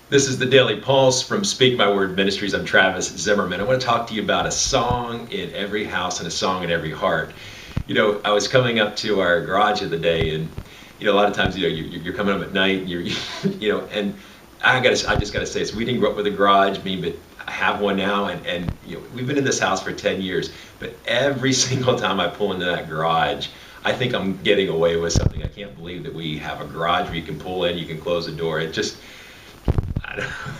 This is the Daily Pulse from Speak My Word Ministries. I'm Travis Zimmerman. I want to talk to you about a song in every house and a song in every heart. You know, I was coming up to our garage the other day, and a lot of times, you're coming up at night, and and I just gotta say, we didn't grow up with a garage, but I have one now, and we've been in this house for 10 years, but every single time I pull into that garage, I think I'm getting away with something. I can't believe that we have a garage where you can pull in, you can close the door. It just,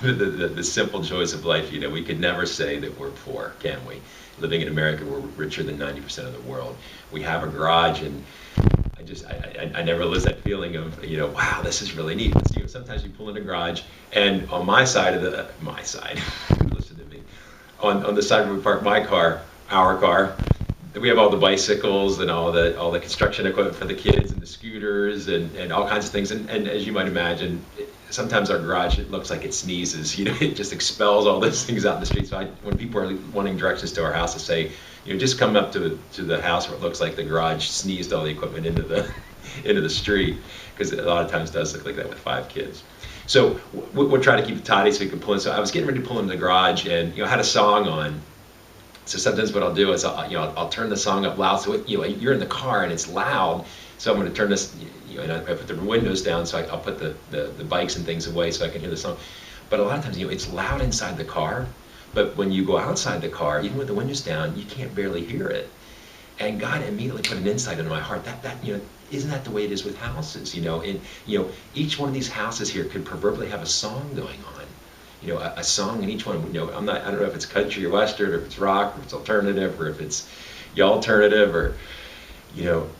the simple joys of life, we could never say that we're poor, can we? Living in America, we're richer than 90% of the world. We have a garage, and I never lose that feeling of, wow, this is really neat. Sometimes you pull in a garage, and on my side, listen to me, on the side where we park our car, we have all the bicycles and all the construction equipment for the kids and the scooters and all kinds of things. And as you might imagine, sometimes our garage, it looks like it sneezes. It just expels all those things out in the street. So when people are wanting directions to our house, I say, just come up to the house where it looks like the garage sneezed all the equipment into the street, because a lot of times it does look like that with 5 kids. So we'll try to keep it tidy so we can pull in. So I was getting ready to pull in the garage, and I had a song on. So sometimes what I'll do is I'll turn the song up loud. So you're in the car and it's loud. So I'm going to turn this, and I put the windows down, so I'll put the bikes and things away so I can hear the song. But a lot of times, it's loud inside the car. But when you go outside the car, even with the windows down, you can't barely hear it. And God immediately put an insight into my heart that isn't that the way it is with houses? And each one of these houses here could proverbially have a song going on. A song in each one. I don't know if it's country or western, or if it's rock, or if it's alternative, or if it's alternative, or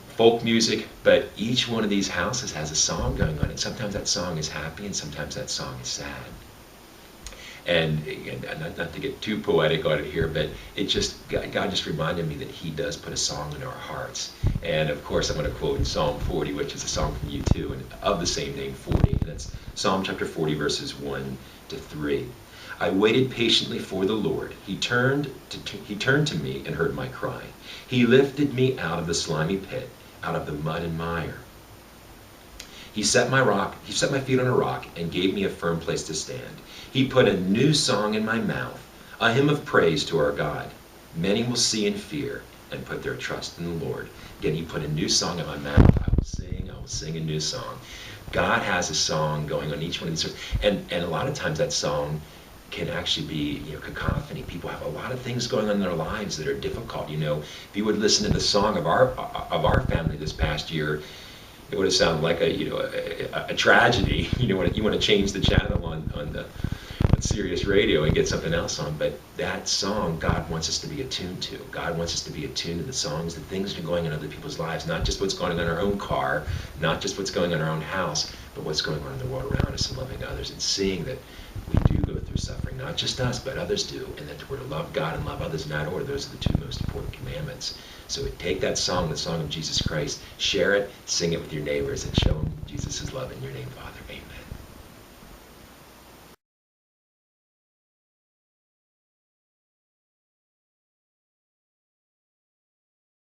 folk music. But each one of these houses has a song going on, and sometimes that song is happy, and sometimes that song is sad. And not to get too poetic on it here, but God just reminded me that He does put a song in our hearts. And of course, I'm going to quote Psalm 40, which is a song from U2, and of the same name, 40. And that's Psalm chapter 40, verses 1 to 3. I waited patiently for the Lord. He turned to me and heard my cry. He lifted me out of the slimy pit, out of the mud and mire. He set my feet on a rock and gave me a firm place to stand. He put a new song in my mouth, a hymn of praise to our God. Many will see and fear and put their trust in the Lord. Again, He put a new song in my mouth. I will sing a new song. God has a song going on each one of these, and a lot of times that song can actually be cacophony. People have a lot of things going on in their lives that are difficult. If you would listen to the song of our family this past year, it would have sounded like a tragedy. You want to change the channel on Sirius Radio and get something else on. But that song, God wants us to be attuned to. God wants us to be attuned to the songs, the things that are going on in other people's lives, not just what's going on in our own car, not just what's going on in our own house, but what's going on in the world around us, and loving others, and seeing that we do go through suffering, not just us, but others do, and that we're to love God and love others in that order. Those are the 2 most important commandments. So take that song, the song of Jesus Christ, share it, sing it with your neighbors, and show them Jesus' love in your name, Father. Amen.